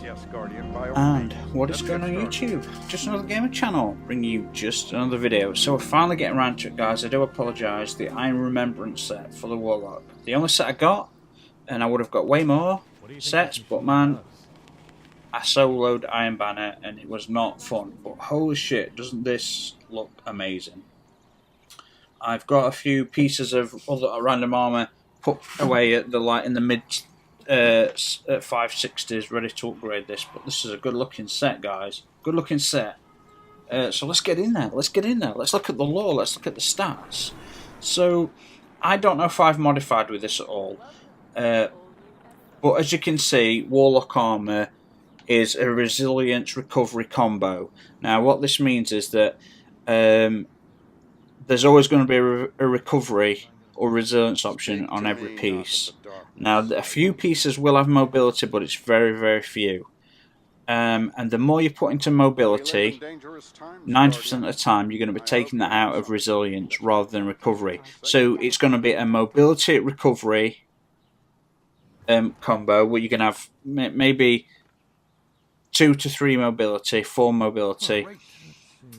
Yes, Guardian, by And what is going on YouTube? Just another gamer channel, bringing you just another video. So we're finally getting around to it, guys. I do apologise. The Iron Remembrance set for the Warlock. The only set I got, and I would have got way more sets, but man, I soloed Iron Banner and it was not fun. But holy shit, doesn't this look amazing? I've got a few pieces of other random armour put away at the light in the mid at 560s, ready to upgrade this. But this is a good looking set, guys. Good looking set. So let's get in there. Let's look at the lore. Let's look at the stats. So I don't know if I've modified with this at all. But as you can see, Warlock Armour is a resilience recovery combo. Now what this means is that there's always going to be a recovery or resilience option on every piece. Now a few pieces will have mobility, but it's very, very few. And the more you put into mobility, 90% of the time you're going to be taking that out of resilience rather than recovery. So it's going to be a mobility recovery combo where you can have maybe 2 to 3 mobility, 4 mobility,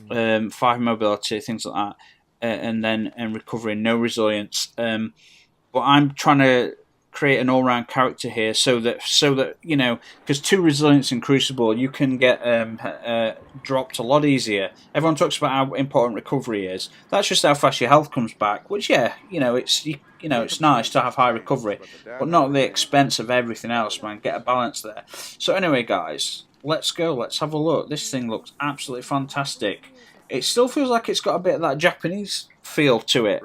5 mobility, things like that. And then recovering, no resilience. But I'm trying to create an all-round character here, so that you know, because 2 resilience in Crucible, you can get dropped a lot easier. Everyone talks about how important recovery is. That's just how fast your health comes back. Which, yeah, it's nice to have high recovery, but not at the expense of everything else, man. Get a balance there. So anyway, guys, let's go. Let's have a look. This thing looks absolutely fantastic. It still feels like it's got a bit of that Japanese feel to it.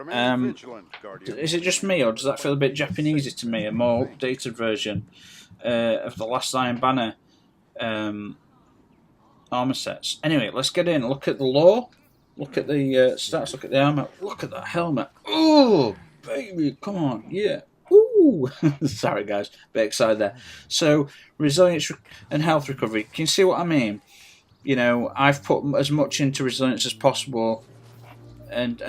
Is it just me, or does that feel a bit Japanesey to me? A more updated version of the last Iron Banner armor sets. Anyway, let's get in. Look at the lore. Look at the stats. Look at the armor. Look at that helmet. Oh, baby, come on, yeah. Ooh. Sorry, guys, a bit excited there. So, resilience and health recovery. Can you see what I mean? You know, I've put as much into resilience as possible, and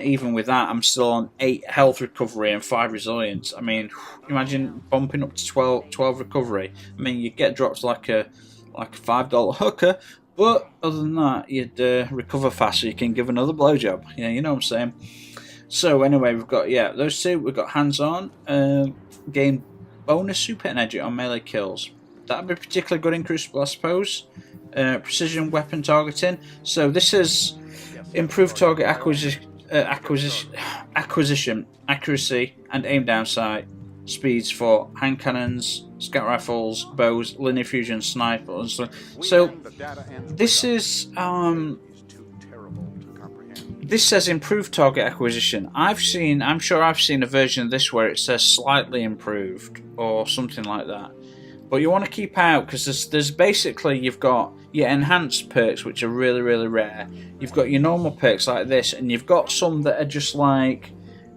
even with that, I'm still on 8 health recovery and 5 resilience. I mean, imagine bumping up to 12 recovery. I mean, you get dropped like a $5 hooker, but other than that, you'd recover faster. You can give another blowjob. Yeah, you know what I'm saying. So anyway, we've got those 2. We've got hands-on, gain bonus super energy on melee kills. That'd be particularly good in Crucible, I suppose. Precision weapon targeting. So this is improved target acquisition, accuracy, and aim down sight speeds for hand cannons, scout rifles, bows, linear fusion, snipers. So this is this says improved target acquisition. I'm sure I've seen a version of this where it says slightly improved or something like that. But you want to keep out, because there's basically, you've got your enhanced perks, which are really, really rare. You've got your normal perks like this, and you've got some that are just like,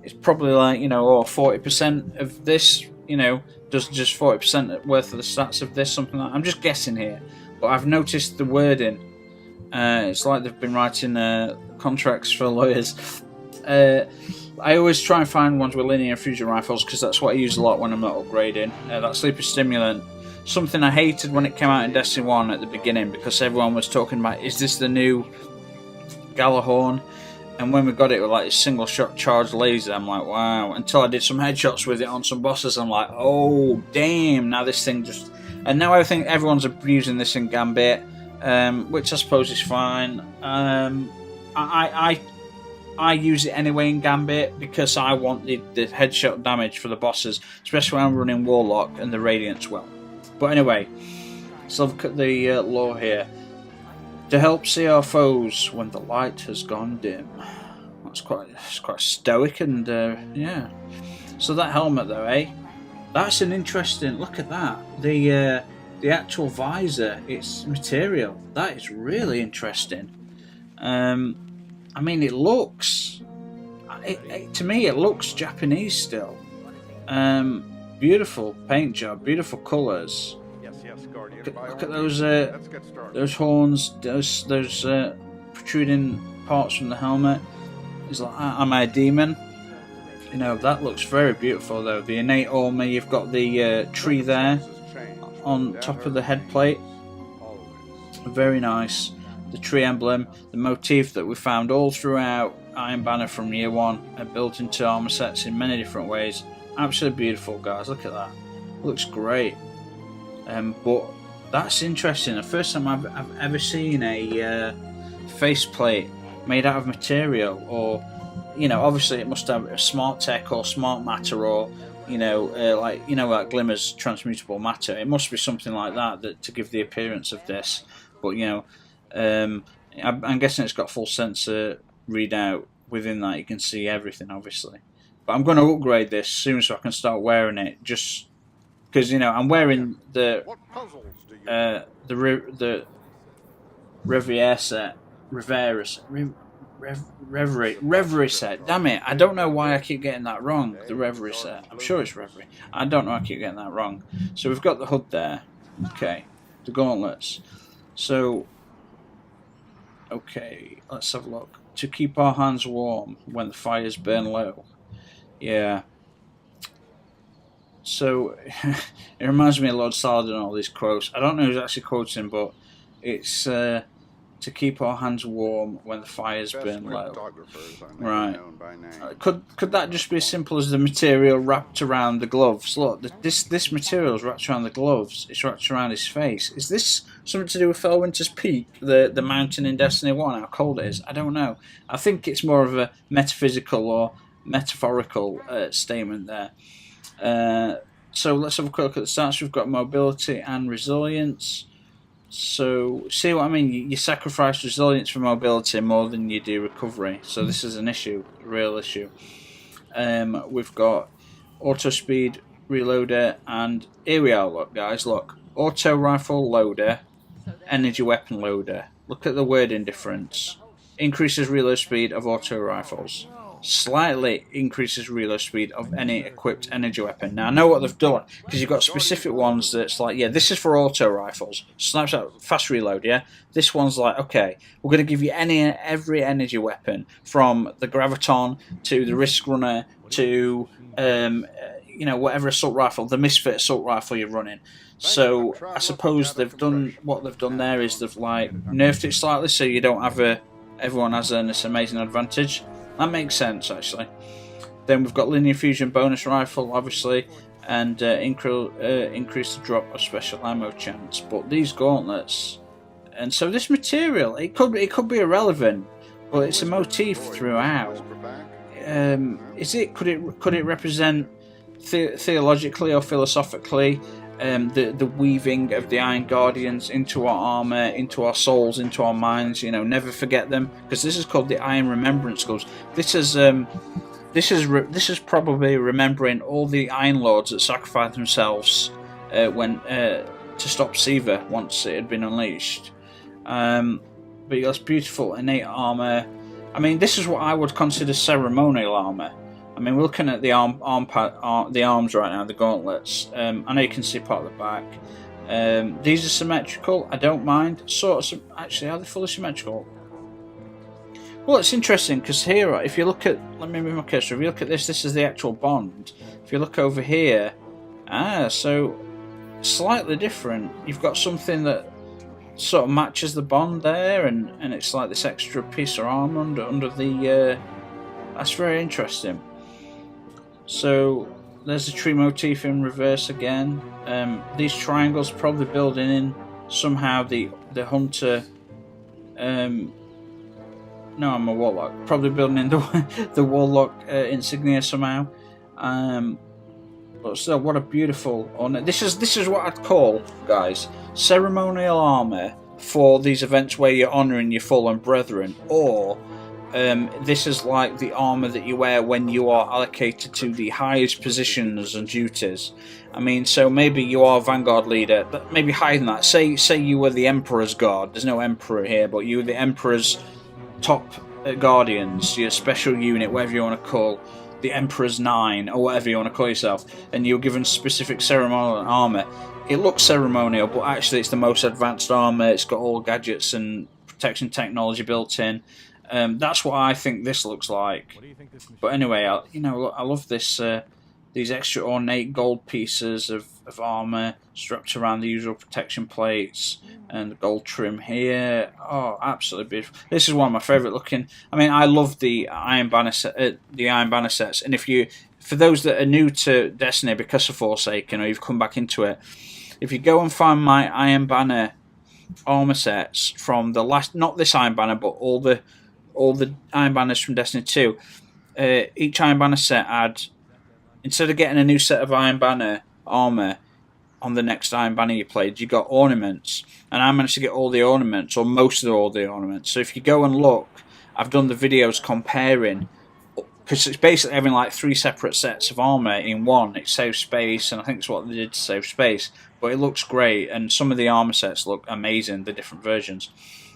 it's probably like, 40% of this, does just 40% worth of the stats of this, something like that. I'm just guessing here, but I've noticed the wording. It's like they've been writing contracts for lawyers. I always try and find ones with linear fusion rifles, because that's what I use a lot when I'm not upgrading. That sleeper stimulant. Something I hated when it came out in Destiny 1 at the beginning, because everyone was talking about, is this the new Galahorn? And when we got it with like a single shot charged laser, I'm like, wow. Until I did some headshots with it on some bosses, I'm like, oh damn, now this thing just... And now I think everyone's abusing this in Gambit, which I suppose is fine. I use it anyway in Gambit, because I want the headshot damage for the bosses, especially when I'm running Warlock and the Radiance well. But anyway, let's look at the lore here. To help see our foes when the light has gone dim. It's quite stoic, and yeah. So that helmet though, that's an interesting. Look at that. The actual visor, its material. That is really interesting. I mean, it looks. To me, it looks Japanese still. Beautiful paint job, beautiful colours. Look at those horns, those protruding parts from the helmet. It's like, am I a demon? That looks very beautiful though. The innate armor, you've got the tree there. on top of the head plate. Very nice. The tree emblem, the motif that we found all throughout Iron Banner from year 1, built into armor sets in many different ways. Absolutely beautiful, guys. Look at that. Looks great. But that's interesting. The first time I've ever seen a faceplate made out of material, or obviously it must have a smart tech or smart matter, or like Glimmer's transmutable matter. It must be something like that to give the appearance of this. But I'm guessing it's got full sensor readout within that. You can see everything, obviously. But I'm going to upgrade this soon so I can start wearing it. Just because I'm wearing the Reverie set, Reverie set. Damn it! I don't know why I keep getting that wrong. The Reverie set. I'm sure it's Reverie. I don't know. I keep getting that wrong. So we've got the hood there. Okay, the gauntlets. So, okay, let's have a look. To keep our hands warm when the fires burn low. Yeah. So, it reminds me of Lord Saladin, all these quotes. I don't know who's actually quoting, but it's to keep our hands warm when the fires burn low. Right. Could that just be as simple as the material wrapped around the gloves? Look, this material is wrapped around the gloves. It's wrapped around his face. Is this something to do with Felwinter's Peak, the mountain in Destiny 1, how cold it is? I don't know. I think it's more of a metaphysical or metaphorical statement there. So let's have a quick look at the stats. We've got mobility and resilience. So, see what I mean? You sacrifice resilience for mobility more than you do recovery. So this is an issue, a real issue. We've got auto speed reloader, and here we are. Look, guys, look. Auto rifle loader, energy weapon loader. Look at the wording difference. Increases reload speed of auto rifles. Slightly increases reload speed of any equipped energy weapon. Now I know what they've done, because you've got specific ones that's like, yeah, this is for auto rifles, snaps out fast reload. Yeah, this one's like, okay, we're going to give you every energy weapon, from the graviton to the risk runner to whatever assault rifle, the misfit assault rifle you're running. So I suppose what they've done there is they've like nerfed it slightly, so you don't have everyone has this amazing advantage. That makes sense, actually. Then we've got linear fusion bonus rifle, obviously, and increase the drop of special ammo chance. But these gauntlets, and so this material, it could be irrelevant, but it's a motif throughout. Could it represent theologically or philosophically the weaving of the Iron Guardians into our armor, into our souls, into our minds? Never forget them, because this is called the Iron Remembrance Gloves. This is probably remembering all the Iron Lords that sacrificed themselves to stop Siva once it had been unleashed. But that's beautiful innate armor. I mean, this is what I would consider ceremonial armor. I mean, we're looking at the the arms right now, the gauntlets. I know you can see part of the back. These are symmetrical. I don't mind. Actually, are they fully symmetrical? Well, it's interesting because here, if you look at, let me move my cursor. If you look at this is the actual bond. If you look over here, so slightly different. You've got something that sort of matches the bond there, and it's like this extra piece of armor under the. That's very interesting. So there's the tree motif in reverse again. These triangles probably building in somehow the hunter. No, I'm a warlock. Probably building in the warlock insignia somehow. But still, what a beautiful ornament. This is what I'd call, guys, ceremonial armor for these events where you're honouring your fallen brethren, or this is like the armour that you wear when you are allocated to the highest positions and duties. I mean, so maybe you are a Vanguard leader, but maybe higher than that. Say you were the Emperor's Guard. There's no Emperor here, but you were the Emperor's top Guardians, your special unit, whatever you want to call, the Emperor's 9, or whatever you want to call yourself, and you're given specific ceremonial armour. It looks ceremonial, but actually it's the most advanced armour. It's got all gadgets and protection technology built in. That's what I think this looks like. But anyway, I love this these extra ornate gold pieces of armour strapped around the usual protection plates, and the gold trim here. Oh, absolutely beautiful. This is one of my favourite looking. I mean, I love the Iron Banner sets, and for those that are new to Destiny because of Forsaken, or you've come back into it, if you go and find my Iron Banner armor sets from the last, not this Iron Banner, but all the Iron Banners from Destiny 2, each Iron Banner set had, instead of getting a new set of Iron Banner armor on the next Iron Banner you played, you got ornaments, and I managed to get all the ornaments, or most of all the ornaments. So if you go and look, I've done the videos comparing, because it's basically having like 3 separate sets of armor in one. It saves space, and I think it's what they did to save space, but it looks great, and some of the armor sets look amazing, the different versions.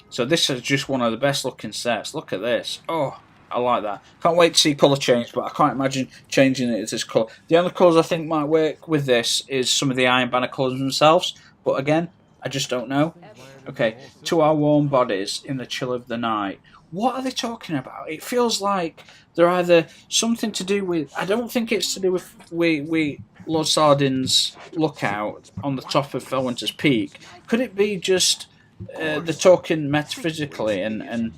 So this is just one of the best looking sets. Look at this. Oh, I like that. Can't wait to see colour change, but I can't imagine changing it to this colour. The only colours I think might work with this is some of the Iron Banner colours themselves, but again, I just don't know. Okay, to our warm bodies in the chill of the night. What are they talking about? It feels like they're either something to do with... I don't think it's to do with Lord Saladin's lookout on the top of Felwinter's Peak. Could it be just they're talking metaphysically and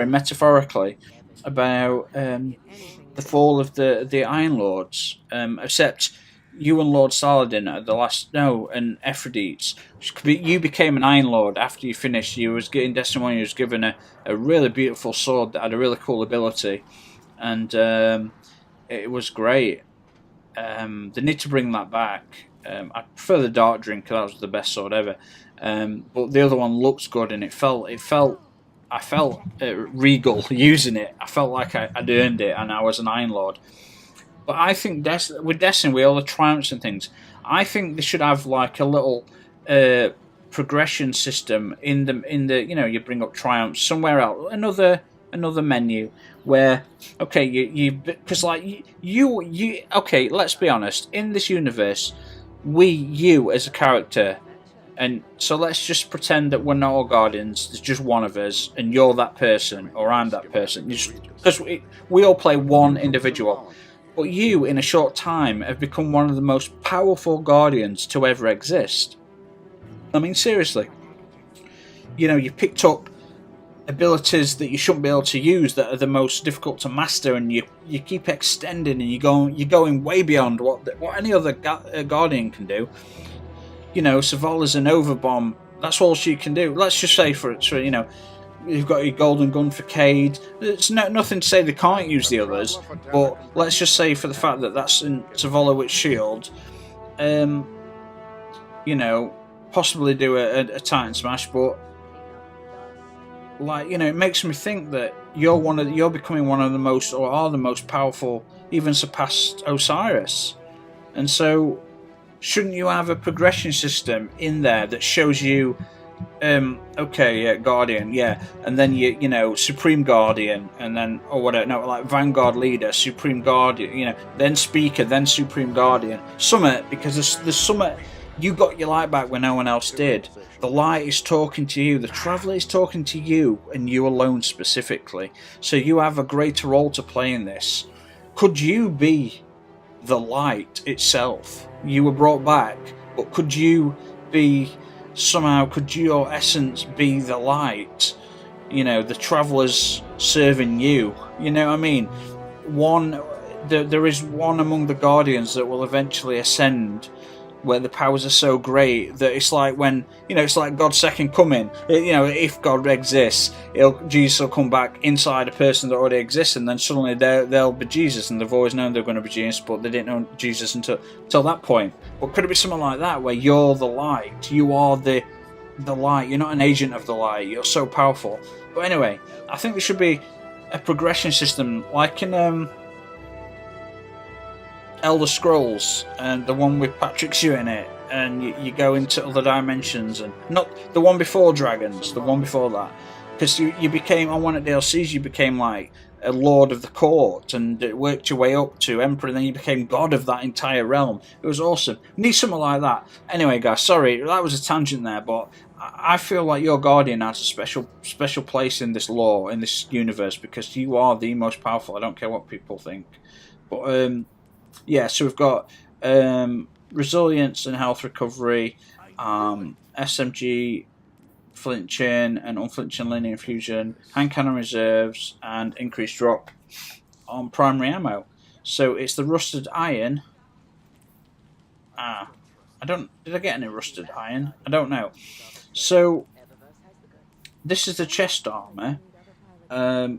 metaphorically about the fall of the Iron Lords? Except you and Lord Saladin at the last... No, and Aphrodite. You became an Iron Lord after you finished. You was getting Destiny 1, you was given a really beautiful sword that had a really cool ability. And it was great. They need to bring that back. I prefer the Dark Drinker. That was the best sword ever. But the other one looks good, and I felt regal using it. I felt like I'd earned it, and I was an Iron Lord. But I think with Destiny, with all the triumphs and things, I think they should have like a little progression system in the you bring up triumphs somewhere else, another menu where, okay, because like you okay, let's be honest, in this universe, you as a character, and so let's just pretend that we're not all Guardians, there's just one of us, and you're that person, or I'm that person, because we all play one individual, but you, in a short time, have become one of the most powerful Guardians to ever exist. I mean, seriously. You picked up abilities that you shouldn't be able to use that are the most difficult to master, and you keep extending, and you're going way beyond what any other Guardian can do. Savala's an overbomb. That's all she can do. Let's just say you've got your golden gun for Cade. It's nothing to say they can't use the others, but let's just say for the fact that that's in Zavala with shield, possibly do a Titan Smash, but it makes me think that you're becoming one of the most, or are the most powerful, even surpassed Osiris. And so, shouldn't you have a progression system in there that shows you, Guardian, yeah, and then Supreme Guardian, and then, or whatever, no, like Vanguard Leader, Supreme Guardian, then Speaker, then Supreme Guardian, Summit, because there's Summit. You got your light back when no one else did. The light is talking to you. The Traveller is talking to you, and you alone specifically. So you have a greater role to play in this. Could you be the light itself? You were brought back, but could you be somehow? Could your essence be the light? The Traveller's serving you. You know what I mean? There is one among the Guardians that will eventually ascend, where the powers are so great that it's like when, it's like God's second coming. If God exists, Jesus will come back inside a person that already exists, and then suddenly they'll be Jesus, and they've always known they're going to be Jesus, but they didn't know Jesus until that point. But could it be something like that, where you're the light? You are the light. You're not an agent of the light. You're so powerful. But anyway, I think there should be a progression system, like in Elder Scrolls, and the one with Patrick Stewart in it, and you go into other dimensions, and not the one before Dragons, the one before that, because you became, on one of the DLCs, you became like a Lord of the Court, and it worked your way up to Emperor, and then you became God of that entire realm. It was awesome. Need something like that. Anyway, guys, sorry, that was a tangent there, but I feel like your Guardian has a special place in this lore, in this universe, because you are the most powerful. I don't care what people think. But yeah, so we've got resilience and health recovery, SMG flinching and unflinching linear infusion, hand cannon reserves, and increased drop on primary ammo. So it's the rusted iron. Did I get any rusted iron? I don't know. So this is the chest armor.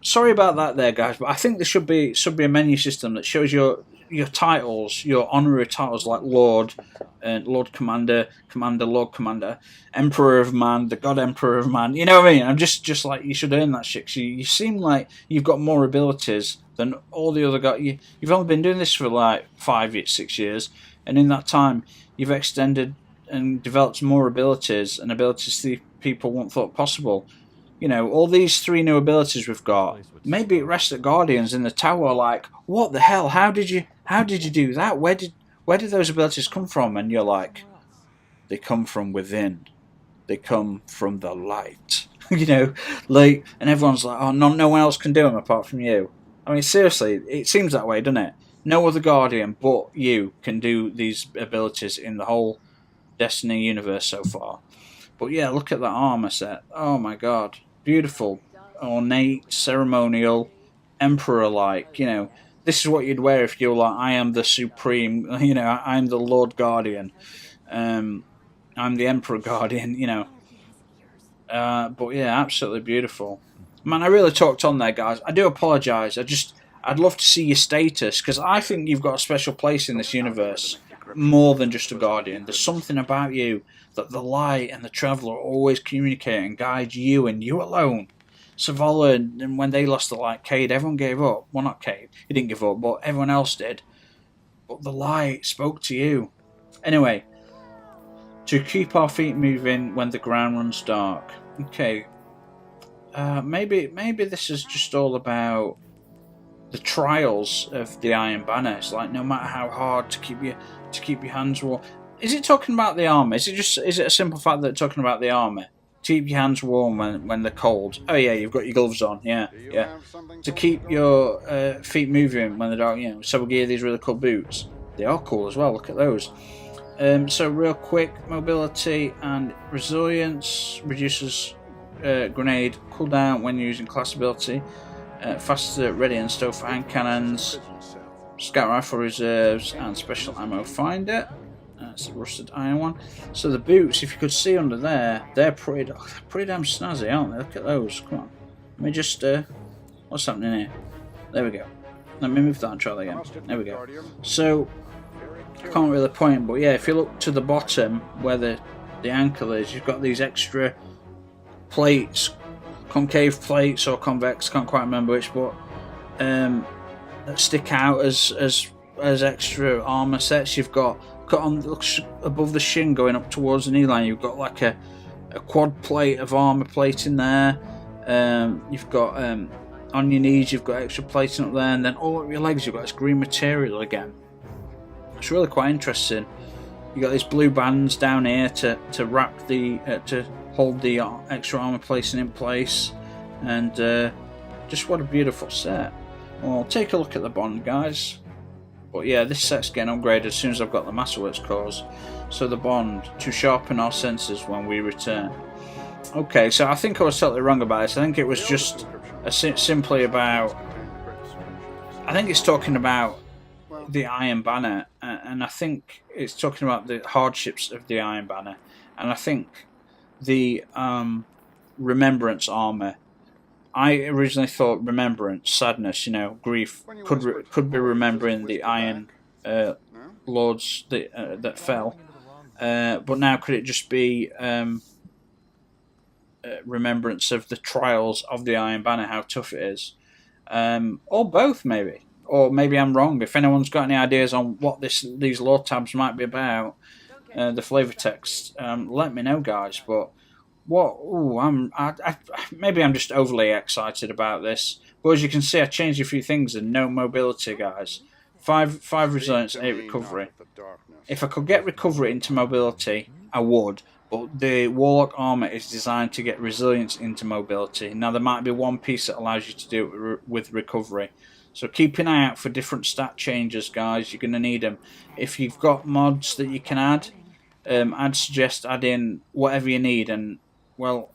Sorry about that, there, guys, but I think there should be a menu system that shows your titles, your honorary titles like Lord, Lord Commander, Commander, Lord Commander, Emperor of Man, the God Emperor of Man. You know what I mean? I'm just like, you should earn that shit. 'Cause you seem like you've got more abilities than all the other guys. You've only been doing this for like 6 years, and in that time you've extended and developed more abilities and abilities that people won't thought possible. You know, all these 3 new abilities we've got. Maybe it rests at Guardians in the tower like, what the hell? How did you do that? Where did those abilities come from? And you're like, they come from within. They come from the light. You know, like, and everyone's like, oh, no one else can do them apart from you. I mean, seriously, it seems that way, doesn't it? No other Guardian but you can do these abilities in the whole Destiny universe so far. But yeah, look at that armor set. Oh my god. Beautiful, ornate, ceremonial, emperor-like. You know, this is what you'd wear if you were like, I am the supreme. You know, I'm the Lord Guardian. I'm the Emperor Guardian. You know, but yeah, absolutely beautiful. Man, I really talked on there, guys. I do apologise. I'd love to see your status because I think you've got a special place in this universe, more than just a Guardian. There's something about you that the Light and the Traveller always communicate and guide you and you alone. Savolla, and when they lost the Light, Cade, everyone gave up. Well, not Cade, he didn't give up, but everyone else did. But the Light spoke to you. Anyway, to keep our feet moving when the ground runs dark. Okay, maybe this is just all about the trials of the Iron Banner. It's like, no matter how hard to keep your hands warm. Is it talking about the armor? Is it a simple fact that it's talking about the armor? To keep your hands warm when they're cold. Oh yeah, you've got your gloves on. Yeah. To keep your feet moving when they're dark. You know, so we gear these really cool boots. They are cool as well. Look at those. So real quick, mobility and resilience reduces grenade cooldown when using class ability. Faster ready and stow for hand cannons, scout rifle reserves, and special ammo finder. That's the rusted iron one. So the boots, if you could see under there, they're pretty damn snazzy, aren't they? Look at those. Come on. Let me just what's happening here? There we go. Let me move that and try that again. There we go. So I can't really point, but yeah, if you look to the bottom where the ankle is, you've got these extra plates, concave plates or convex, can't quite remember which, but that stick out as extra armor sets. You've got on above the shin going up towards the knee line, you've got like a quad plate of armor plate in there. You've got on your knees you've got extra plating up there, and then all up your legs you've got this green material again. It's really quite interesting. You got these blue bands down here to wrap the to hold the extra armor placing in place, and just what a beautiful set. Well, take a look at the bond, guys. But yeah, this set's getting upgraded as soon as I've got the Masterworks cores. So the bond, to sharpen our senses when we return. Okay, so I think I was totally wrong about this. I think it was just simply about... I think it's talking about the Iron Banner, and I think it's talking about the hardships of the Iron Banner, and I think the Remembrance armor. I originally thought remembrance, sadness, you know, grief could be remembering the Iron Lords that fell, but now could it just be remembrance of the trials of the Iron Banner, how tough it is, or both maybe, or maybe I'm wrong. If anyone's got any ideas on what these lore tabs might be about, the flavor text, let me know, guys. But what? Ooh, maybe I'm just overly excited about this. But as you can see, I changed a few things and no mobility, guys. 5 resilience, 8 recovery. If I could get recovery into mobility, I would. But the Warlock Armour is designed to get resilience into mobility. Now there might be one piece that allows you to do it with recovery. So keep an eye out for different stat changes, guys. You're going to need them. If you've got mods that you can add, I'd suggest adding whatever you need. And, well,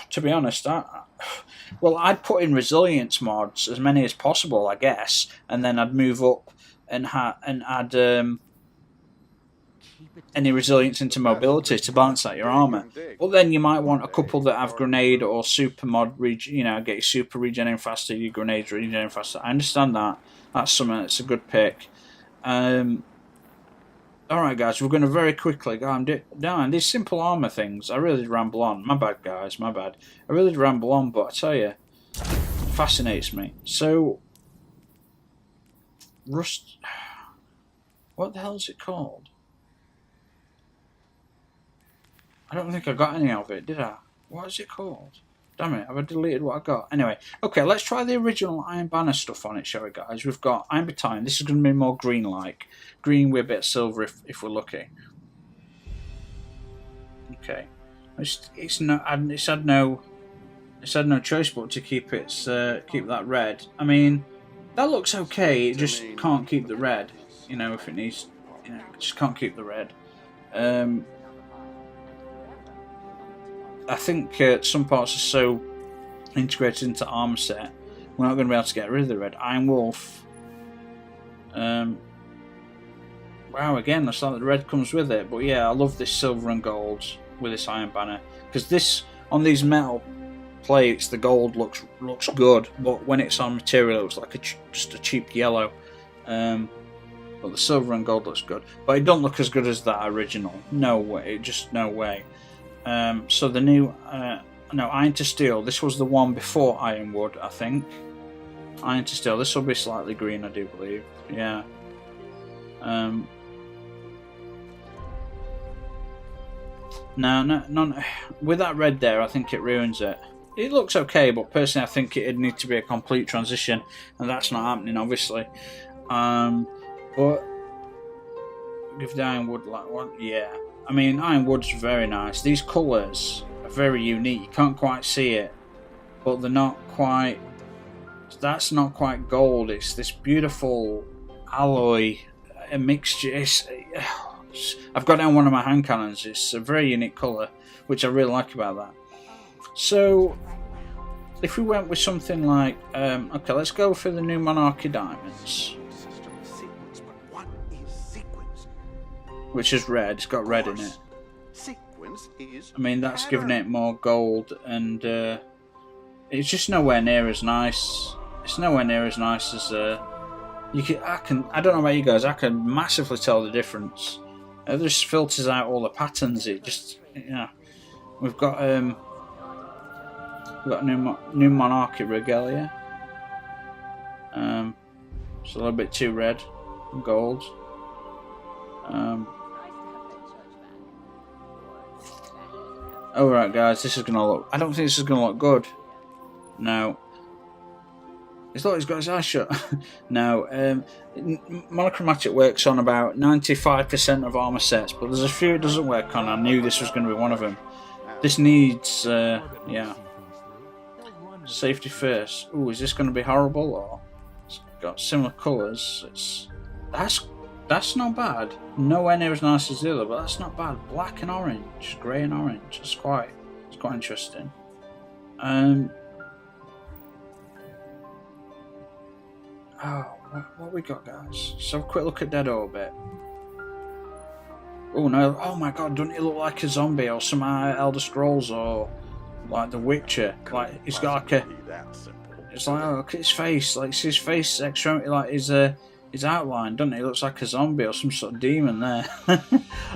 to be honest, I'd put in resilience mods, as many as possible, I guess, and then I'd move up and add any resilience into mobility to balance out your armor. But then you might want a couple that have grenade or super mod, get your super regenerating faster, your grenades regenerating faster. I understand that. That's something that's a good pick. Alright guys, we're going to very quickly go down these simple armor things. I really ramble on. My bad guys, my bad. I really ramble on, but I tell you, it fascinates me. So, rust... What the hell is it called? I don't think I got any of it, did I? What is it called? Damn it, have I deleted what I got? Anyway, okay, let's try the original Iron Banner stuff on it, shall we, guys? We've got Iron Battalion. This is going to be more green-like. Green with a bit of silver if we're lucky. Okay. It's had no choice but to keep that red. I mean, that looks okay. It just can't keep the red. You know, if it needs, it just can't keep the red. I think some parts are so integrated into armor set, we're not going to be able to get rid of the red. Iron Wolf. Wow, again, looks like the red comes with it. But yeah, I love this silver and gold with this Iron Banner, because this on these metal plates, the gold looks good, but when it's on material, it looks like just a cheap yellow. But the silver and gold looks good, but it don't look as good as that original. No way, just no way. So the new, no, Iron to Steel. This was the one before Ironwood, I think. Iron to Steel. This will be slightly green, I do believe. Yeah. No. With that red there, I think it ruins it. It looks okay, but personally, I think it'd need to be a complete transition, and that's not happening, obviously. But give the Ironwood like one, yeah. I mean, Ironwood's very nice. These colours are very unique. You can't quite see it, but they're not quite... That's not quite gold. It's this beautiful alloy, a mixture. I've got it on one of my hand cannons. It's a very unique colour, which I really like about that. So, if we went with something like... okay, let's go for the new Monarchy Diamonds. Which is red. It's got red in it. I mean, that's giving it more gold, and it's just nowhere near as nice. It's nowhere near as nice as you can. I don't know about you guys. I can massively tell the difference. It just filters out all the patterns. It just, we've got new Monarchy Regalia. It's a little bit too red and gold. Alright guys, this is gonna look... I don't think this is gonna look good. No. It's like he's got his eyes shut. No. Monochromatic works on about 95% of armor sets, but there's a few it doesn't work on. I knew this was going to be one of them. This needs... yeah. Safety first. Ooh, is this going to be horrible? Or it's got similar colours. That's not bad. Nowhere near as nice as the other, but that's not bad. Black and orange, grey and orange. It's quite interesting. What we got, guys? So quick look at Dead Orbit. Oh no! Oh my God! Doesn't it look like a zombie or some Elder Scrolls or like The Witcher? Like he's got like a. It's like, oh, look at his face. Like his face extremity, like his outline, doesn't it? He looks like a zombie or some sort of demon there.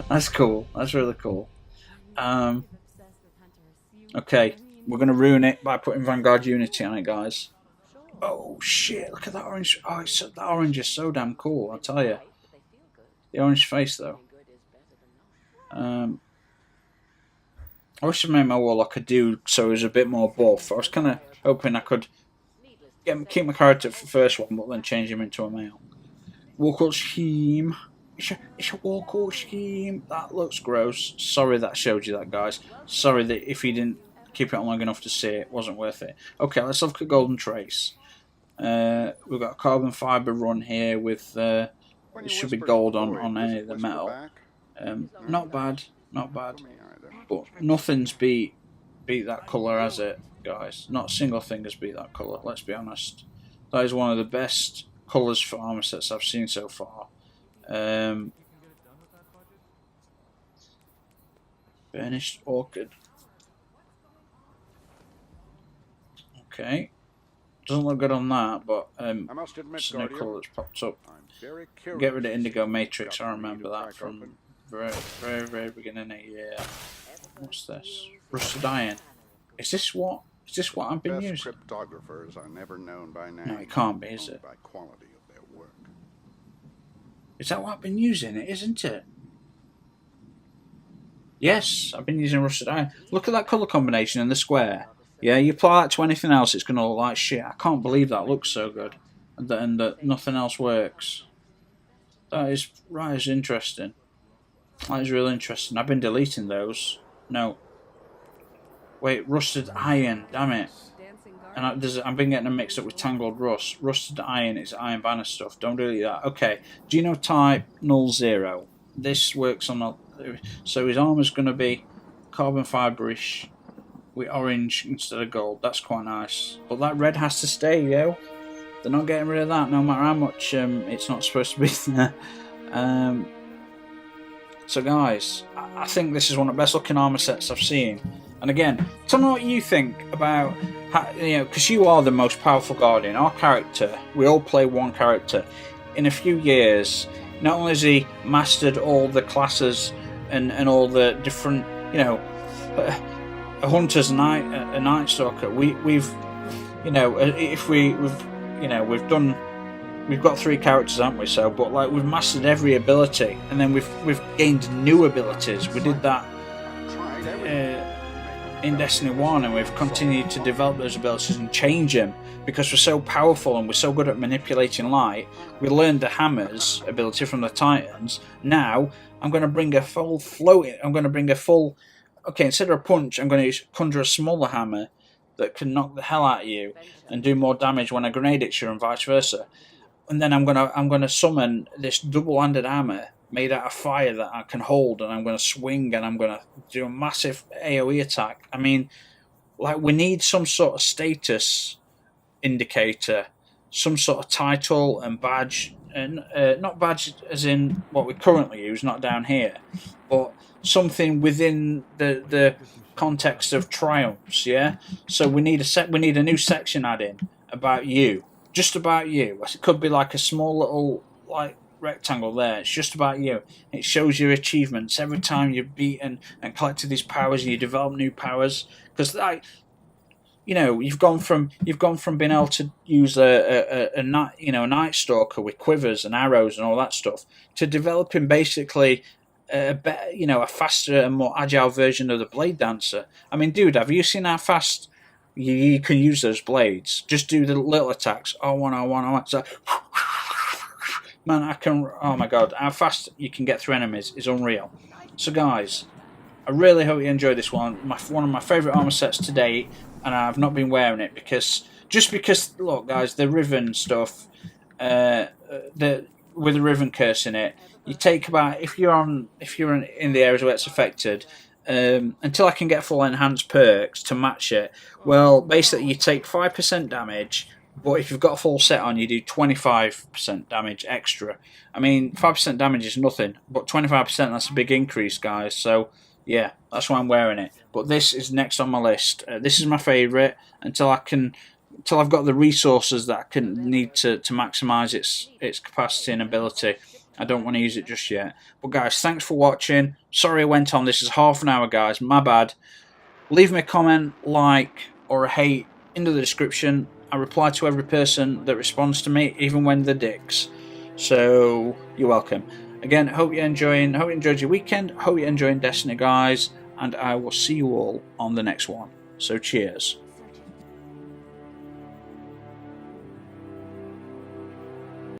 That's cool. That's really cool. Okay, we're going to ruin it by putting Vanguard Unity on it, guys. Oh, shit. Look at that orange. Oh, that orange is so damn cool, I'll tell you. The orange face, though. I wish I made my Warlock a dude so he was a bit more buff. I was kind of hoping I could keep my character for the first one, but then change him into a male. Walkout scheme. It's a walkout scheme. That looks gross. Sorry that showed you that, guys. Sorry that if you didn't keep it on long enough to see it, it wasn't worth it. Okay, let's look at Golden Trace. We've got a carbon fibre run here with it should be gold on any of the metal. Not bad, not bad, but nothing's beat that colour, has it, guys? Not a single thing has beat that colour. Let's be honest. That is one of the best colours for armour sets I've seen so far. Burnished orchid. Okay. Doesn't look good on that, but it's a new colour that's popped up. Get rid of Indigo Matrix. I remember that from very beginning of the year. What's this? Rusted iron. Is this what I've been using? Cryptographers are never known by name. No, it can't be, is it? By quality of their work. Is that what I've been using? It isn't it? Yes, I've been using rusted iron. Look at that colour combination in the square. Yeah, you apply that to anything else, it's going to look like shit. I can't believe that looks so good, and that nothing else works. That is interesting. That is really interesting. I've been deleting those. No. Wait, rusted iron. Damn it. And I've been getting them mixed up with tangled rust. Rusted iron is iron banner stuff. Don't delete that. Okay. Genotype 00. This works on so his armor's going to be carbon fibre-ish with orange instead of gold. That's quite nice. But that red has to stay, yo. They're not getting rid of that, no matter how much it's not supposed to be there. So guys, I think this is one of the best looking armour sets I've seen. And again, tell me what you think about how, because you are the most powerful Guardian. Our character, we all play one character. In a few years, not only has he mastered all the classes and all the different, a hunter's a night stalker. We've got 3 characters, haven't we? So, but like we've mastered every ability, and then we've gained new abilities. We did that in Destiny 1, and we've continued to develop those abilities and change them because we're so powerful and we're so good at manipulating light. We learned the hammer's ability from the Titans. Now I'm going to bring a full floating. I'm going to bring a full. Okay, instead of a punch, I'm going to conjure a smaller hammer that can knock the hell out of you and do more damage when a grenade hits you, and vice versa. And then I'm gonna summon this double-handed hammer made out of fire that I can hold, and I'm gonna swing, and I'm gonna do a massive AOE attack. I mean, like, we need some sort of status indicator, some sort of title and badge, and not badge as in what we currently use, not down here, but something within the context of triumphs. Yeah. So we need a new section added about you. Just about you. It could be like a small little rectangle there. It's just about you. It shows your achievements every time you've beaten and collected these powers, and you develop new powers. Because you've gone from being able to use a night stalker with quivers and arrows and all that stuff to developing basically a faster and more agile version of the Blade Dancer. I mean, dude, have you seen how fast you can use those blades? Just do the little attacks. Oh, so, man, I can. Oh my god, how fast you can get through enemies is unreal. So, guys, I really hope you enjoyed this one. One of my favourite armor sets to date, and I've not been wearing it because look, guys, the Riven stuff, with the Riven curse in it, you take about if you're in the areas where it's affected. Until I can get full enhanced perks to match it, well, basically you take 5% damage, but if you've got a full set on, you do 25% damage extra. I mean, 5% damage is nothing, but 25%, that's a big increase, guys. So, yeah, that's why I'm wearing it. But this is next on my list. This is my favourite until I've got the resources that I can need to maximise its capacity and ability. I don't want to use it just yet. But guys, thanks for watching. Sorry I went on. This is half an hour, guys. My bad. Leave me a comment, like, or a hate in the description. I reply to every person that responds to me, even when they're dicks. So, you're welcome. Again, hope you enjoyed your weekend. Hope you're enjoying Destiny, guys. And I will see you all on the next one. So, cheers.